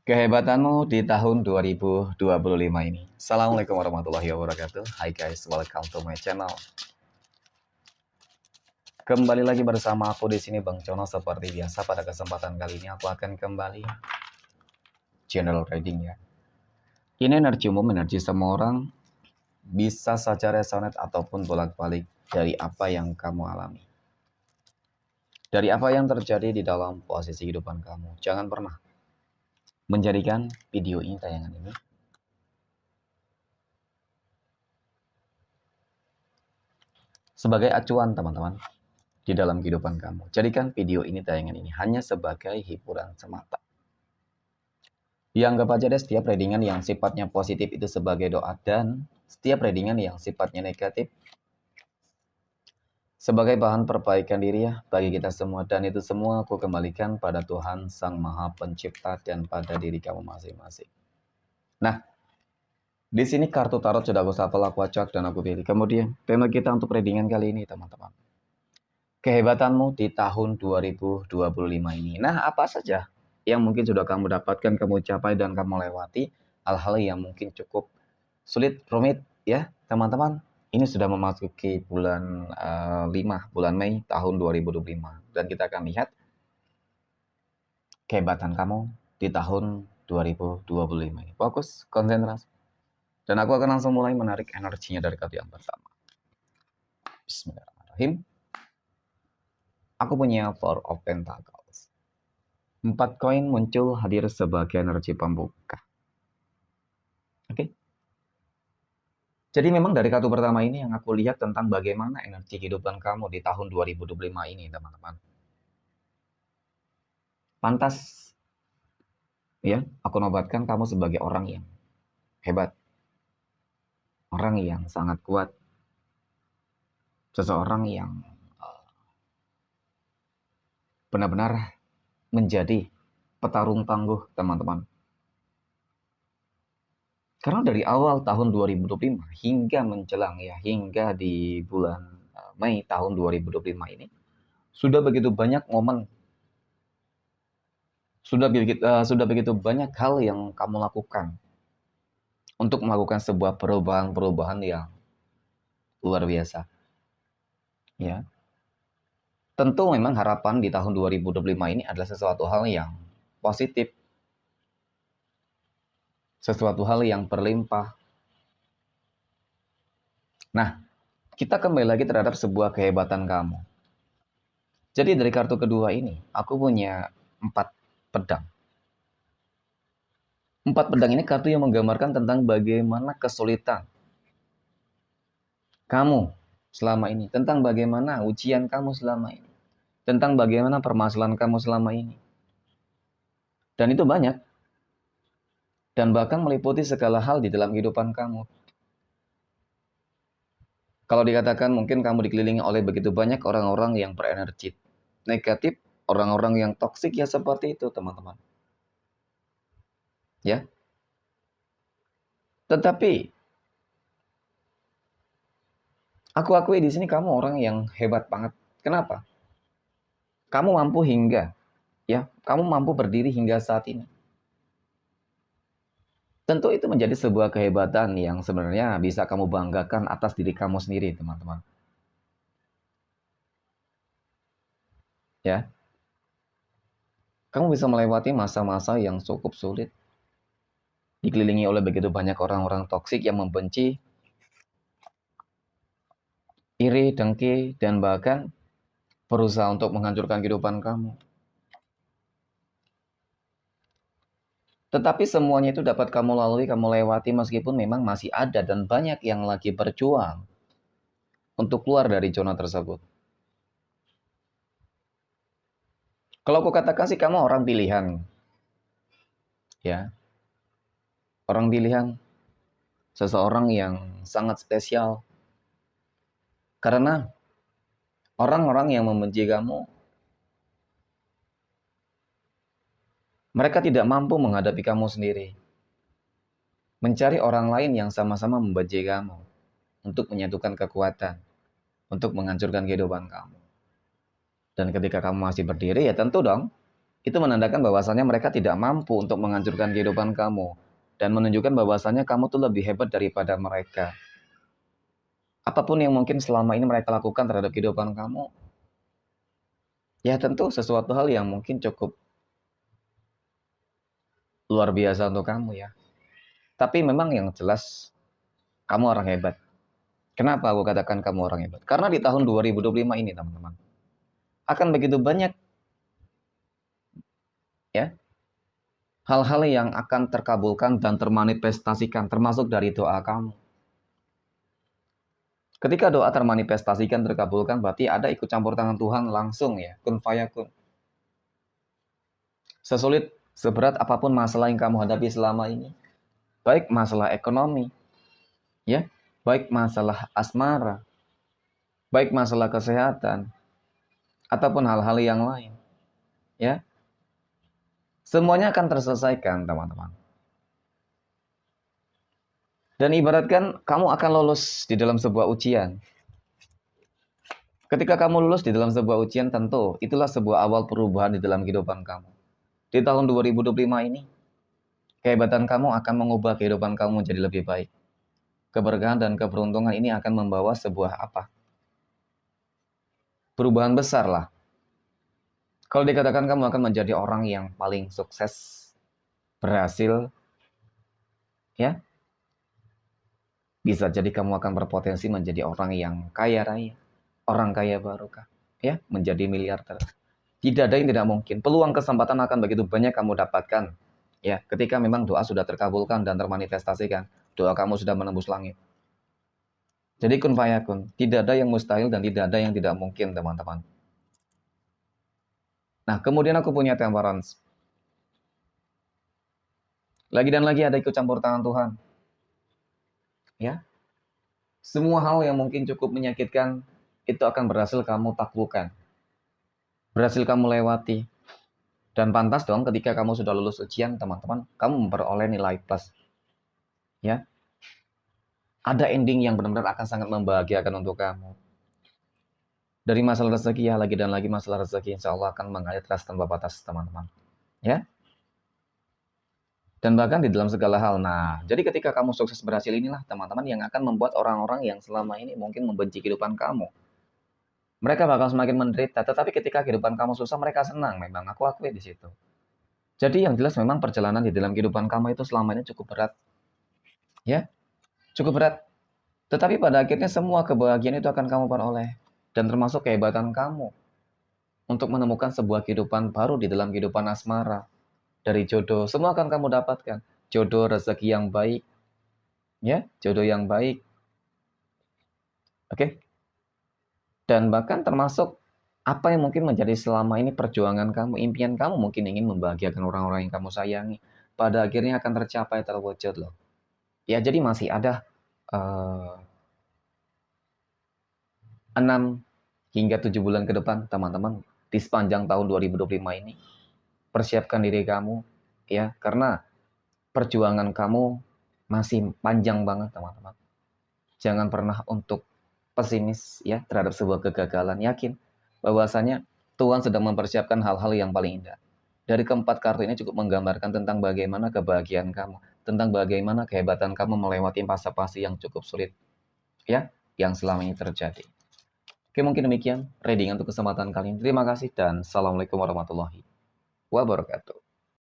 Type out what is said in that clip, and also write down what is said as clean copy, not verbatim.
Kehebatanmu di tahun 2025 ini. Assalamualaikum warahmatullahi wabarakatuh. Hai guys, welcome to my channel. Kembali lagi bersama aku di sini Bang Cono seperti biasa. Pada kesempatan kali ini aku akan kembali general trading ya. Ini energi umum, energi semua orang, bisa saja resonate ataupun bolak-balik dari apa yang kamu alami. Dari apa yang terjadi di dalam posisi kehidupan kamu. Jangan pernah menjadikan video ini, tayangan ini, sebagai acuan teman-teman di dalam kehidupan kamu. Jadikan video ini, tayangan ini hanya sebagai hiburan semata. Ya, anggap aja deh setiap readingan yang sifatnya positif itu sebagai doa, dan setiap readingan yang sifatnya negatif sebagai bahan perbaikan diri ya bagi kita semua. Dan itu semua aku kembalikan pada Tuhan Sang Maha Pencipta dan pada diri kamu masing-masing. Nah, di sini kartu tarot sudah aku shuffle, aku acak dan aku pilih. Kemudian tema kita untuk readingan kali ini teman-teman, kehebatanmu di tahun 2025 ini. Nah, apa saja yang mungkin sudah kamu dapatkan, kamu capai, dan kamu lewati? Hal-hal yang mungkin cukup sulit, rumit, ya teman-teman. Ini sudah memasuki bulan 5, bulan Mei tahun 2025. Dan kita akan lihat kehebatan kamu di tahun 2025 ini. Fokus, konsentrasi. Dan aku akan langsung mulai menarik energinya dari kartu yang pertama. Bismillahirrahmanirrahim. Aku punya Four of Pentacles. 4 koin muncul hadir sebagai energi pembuka. Oke. Jadi memang dari kartu pertama ini yang aku lihat tentang bagaimana energi kehidupan kamu di tahun 2025 ini, teman-teman. Pantas ya, aku nobatkan kamu sebagai orang yang hebat. Orang yang sangat kuat. Seseorang yang benar-benar menjadi petarung tangguh, teman-teman. Karena dari awal tahun 2025 hingga menjelang ya, hingga di bulan Mei tahun 2025 ini, sudah begitu banyak momen, sudah begitu banyak hal yang kamu lakukan untuk melakukan sebuah perubahan-perubahan yang luar biasa. Ya, tentu memang harapan di tahun 2025 ini adalah sesuatu hal yang positif, sesuatu hal yang berlimpah. Nah, kita kembali lagi terhadap sebuah kehebatan kamu. Jadi dari kartu kedua ini, aku punya 4 pedang. 4 pedang ini kartu yang menggambarkan tentang bagaimana kesulitan kamu selama ini, tentang bagaimana ujian kamu selama ini, tentang bagaimana permasalahan kamu selama ini. Dan itu banyak. Dan bahkan meliputi segala hal di dalam kehidupan kamu. Kalau dikatakan mungkin kamu dikelilingi oleh begitu banyak orang-orang yang berenergi negatif, orang-orang yang toksik, ya seperti itu teman-teman. Ya. Tetapi aku akui di sini kamu orang yang hebat banget. Kenapa? Kamu mampu kamu mampu berdiri hingga saat ini. Tentu itu menjadi sebuah kehebatan yang sebenarnya bisa kamu banggakan atas diri kamu sendiri, teman-teman. Ya. Kamu bisa melewati masa-masa yang cukup sulit. Dikelilingi oleh begitu banyak orang-orang toksik yang membenci, iri, dengki, dan bahkan berusaha untuk menghancurkan kehidupan kamu. Tetapi semuanya itu dapat kamu lalui, kamu lewati meskipun memang masih ada dan banyak yang lagi berjuang untuk keluar dari zona tersebut. Kalau aku katakan sih kamu orang pilihan. Ya. Orang pilihan. Seseorang yang sangat spesial. Karena orang-orang yang membenci kamu, mereka tidak mampu menghadapi kamu sendiri. Mencari orang lain yang sama-sama membenci kamu untuk menyatukan kekuatan, untuk menghancurkan kehidupan kamu. Dan ketika kamu masih berdiri, ya tentu dong, itu menandakan bahwasannya mereka tidak mampu untuk menghancurkan kehidupan kamu. Dan menunjukkan bahwasannya kamu tuh lebih hebat daripada mereka. Apapun yang mungkin selama ini mereka lakukan terhadap kehidupan kamu, ya tentu sesuatu hal yang mungkin cukup luar biasa untuk kamu ya. Tapi memang yang jelas, kamu orang hebat. Kenapa aku katakan kamu orang hebat? Karena di tahun 2025 ini teman-teman, akan begitu banyak ya hal-hal yang akan terkabulkan dan termanifestasikan termasuk dari doa kamu. Ketika doa termanifestasikan terkabulkan berarti ada ikut campur tangan Tuhan langsung ya, kun fayakun. Sesulit seberat apapun masalah yang kamu hadapi selama ini, baik masalah ekonomi, ya, baik masalah asmara, baik masalah kesehatan ataupun hal-hal yang lain, ya. Semuanya akan terselesaikan, teman-teman. Dan ibaratkan kamu akan lolos di dalam sebuah ujian. Ketika kamu lulus di dalam sebuah ujian, tentu itulah sebuah awal perubahan di dalam kehidupan kamu. Di tahun 2025 ini, kehebatan kamu akan mengubah kehidupan kamu menjadi lebih baik. Keberkahan dan keberuntungan ini akan membawa sebuah apa? Perubahan besar lah. Kalau dikatakan kamu akan menjadi orang yang paling sukses, berhasil, ya, bisa jadi kamu akan berpotensi menjadi orang yang kaya raya, orang kaya barokah, ya, menjadi miliarder. Tidak ada yang tidak mungkin. Peluang kesempatan akan begitu banyak kamu dapatkan. Ya, ketika memang doa sudah terkabulkan dan termanifestasikan, doa kamu sudah menembus langit. Jadi kun fayakun, tidak ada yang mustahil dan tidak ada yang tidak mungkin, teman-teman. Nah, kemudian aku punya temperance. Lagi dan lagi ada ikut campur tangan Tuhan. Ya, semua hal yang mungkin cukup menyakitkan itu akan berhasil kamu taklukkan. Berhasil kamu lewati. Dan pantas dong ketika kamu sudah lulus ujian, teman-teman, kamu memperoleh nilai plus. Ya, ada ending yang benar-benar akan sangat membahagiakan untuk kamu. Dari masalah rezeki ya lagi dan lagi masalah rezeki insya Allah akan mengalir terus tanpa batas teman-teman. Ya. Dan bahkan di dalam segala hal. Nah, jadi ketika kamu sukses berhasil inilah teman-teman yang akan membuat orang-orang yang selama ini mungkin membenci kehidupan kamu. Mereka bakal semakin menderita, tetapi ketika kehidupan kamu susah mereka senang memang. Aku akui di situ. Jadi yang jelas memang perjalanan di dalam kehidupan kamu itu selama ini cukup berat. Ya, cukup berat. Tetapi pada akhirnya semua kebahagiaan itu akan kamu peroleh. Dan termasuk kehebatan kamu untuk menemukan sebuah kehidupan baru di dalam kehidupan asmara. Dari jodoh, semua akan kamu dapatkan. Jodoh, rezeki yang baik, ya, jodoh yang baik. Oke. Dan bahkan termasuk apa yang mungkin menjadi selama ini perjuangan kamu, impian kamu mungkin ingin membahagiakan orang-orang yang kamu sayangi. Pada akhirnya akan tercapai terwujud loh. Ya, jadi masih ada 6 hingga 7 bulan ke depan, teman-teman, di sepanjang tahun 2025 ini. Persiapkan diri kamu, ya, karena perjuangan kamu masih panjang banget, teman-teman. Jangan pernah untuk pesimis ya terhadap sebuah kegagalan. Yakin bahwasanya Tuhan sedang mempersiapkan hal-hal yang paling indah. Dari keempat kartu ini cukup menggambarkan tentang bagaimana kebahagiaan kamu, tentang bagaimana kehebatan kamu melewati fase-fase yang cukup sulit, ya, yang selama ini terjadi. Oke, mungkin demikian reading untuk kesempatan kali ini. Terima kasih dan assalamualaikum warahmatullahi wabarakatuh.